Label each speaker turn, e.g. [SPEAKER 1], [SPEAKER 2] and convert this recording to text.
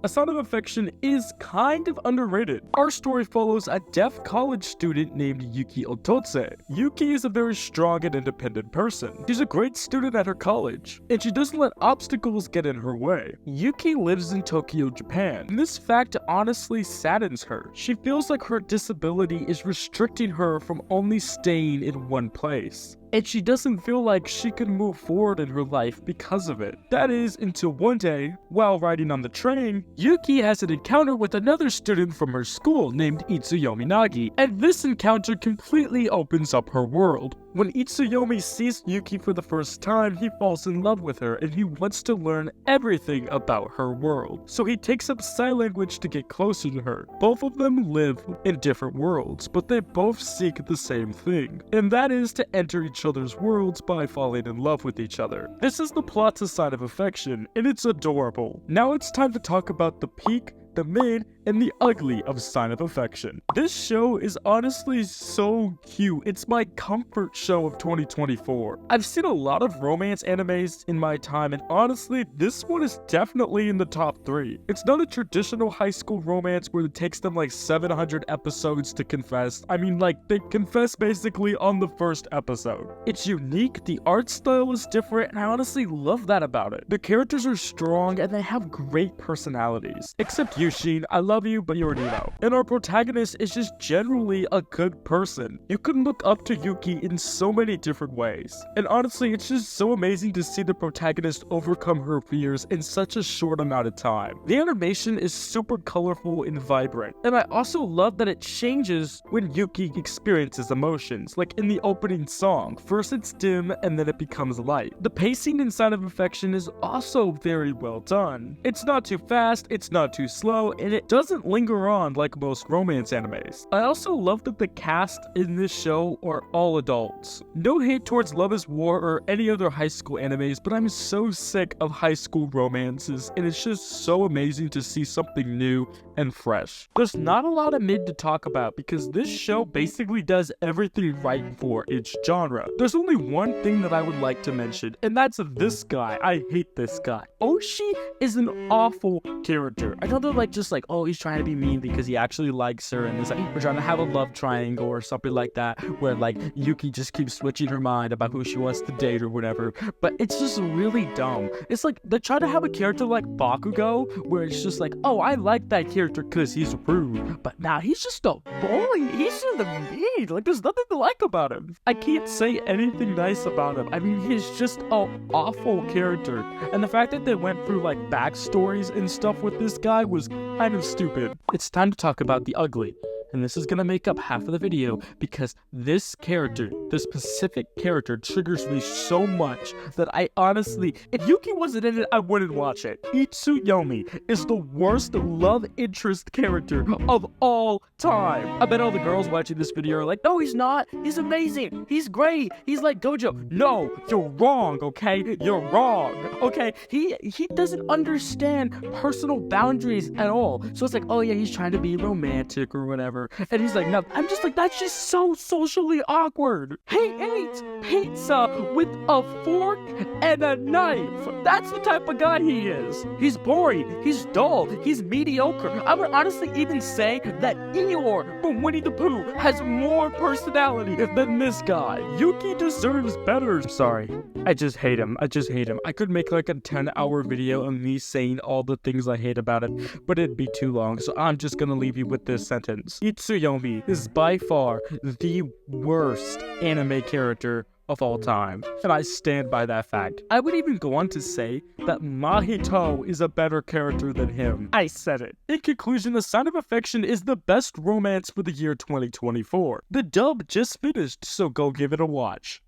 [SPEAKER 1] A Sign of Affection is kind of underrated. Our story follows a deaf college student named Yuki Itose. Yuki is a very strong and independent person. She's a great student at her college, and she doesn't let obstacles get in her way. Yuki lives in Tokyo, Japan, and this fact honestly saddens her. She feels like her disability is restricting her from only staying in one place, and she doesn't feel like she can move forward in her life because of it. That is, until one day, while riding on the train, Yuki has an encounter with another student from her school named Itsuyomi Nagi, and this encounter completely opens up her world. When Itsuyomi sees Yuki for the first time, he falls in love with her and he wants to learn everything about her world. So he takes up sign language to get closer to her. Both of them live in different worlds, but they both seek the same thing, and that is to enter each other's worlds by falling in love with each other. This is the plot to Sign of Affection, and it's adorable. Now it's time to talk about the peak, the mid, and the ugly of Sign of Affection. This show is honestly so cute. It's my comfort show of 2024. I've seen a lot of romance animes in my time, and honestly, this one is definitely in the top 3. It's not a traditional high school romance where it takes them like 700 episodes to confess. I mean, like, they confess basically on the first episode. It's unique, the art style is different, and I honestly love that about it. The characters are strong, and they have great personalities. Except Yushin, I love you, but you already know. And our protagonist is just generally a good person. You can look up to Yuki in so many different ways. And honestly, it's just so amazing to see the protagonist overcome her fears in such a short amount of time. The animation is super colorful and vibrant. And I also love that it changes when Yuki experiences emotions, like in the opening song. First it's dim, and then it becomes light. The pacing in Sign of Affection is also very well done. It's not too fast, it's not too slow, and it doesn't linger on like most romance animes. I also love that the cast in this show are all adults. No hate towards Love is War or any other high school animes, but I'm so sick of high school romances, and it's just so amazing to see something new and fresh. There's not a lot of mid to talk about because this show basically does everything right for its genre. There's only one thing that I would like to mention, and that's this guy. I hate this guy. Oshi is an awful character. I know they're like just like, oh, he's trying to be mean because he actually likes her, and it's like we're trying to have a love triangle or something like that, where like Yuki just keeps switching her mind about who she wants to date or whatever. But it's just really dumb. It's like they try to have a character like Bakugo, where it's just like, oh, I like that character because he's rude, but now he's just a bully. He's just mean. Like there's nothing to like about him. I can't say anything nice about him. I mean, he's just an awful character, and the fact that they went through like backstories and stuff with this guy was kind of stupid. It's time to talk about the ugly. And this is gonna make up half of the video because this character, this specific character, triggers me so much that I honestly, if Yuki wasn't in it, I wouldn't watch it. Itsuyomi is the worst love interest character of all time. I bet all the girls watching this video are like, no, he's not. He's amazing. He's great. He's like Gojo. No, you're wrong, okay? You're wrong, okay? He doesn't understand personal boundaries at all. So it's like, oh yeah, he's trying to be romantic or whatever. And he's like, no, I'm just like, that's just so socially awkward. He eats pizza with a fork and a knife. That's the type of guy he is. He's boring. He's dull. He's mediocre. I would honestly even say that Eeyore from Winnie the Pooh has more personality than this guy. Yuki deserves better. Sorry. I just hate him. I could make like a 10-hour video of me saying all the things I hate about it, but it'd be too long, so I'm just gonna leave you with this sentence. Itsuyomi is by far the worst anime character of all time, and I stand by that fact. I would even go on to say that Mahito is a better character than him. I said it. In conclusion, A Sign of Affection is the best romance for the year 2024. The dub just finished, so go give it a watch.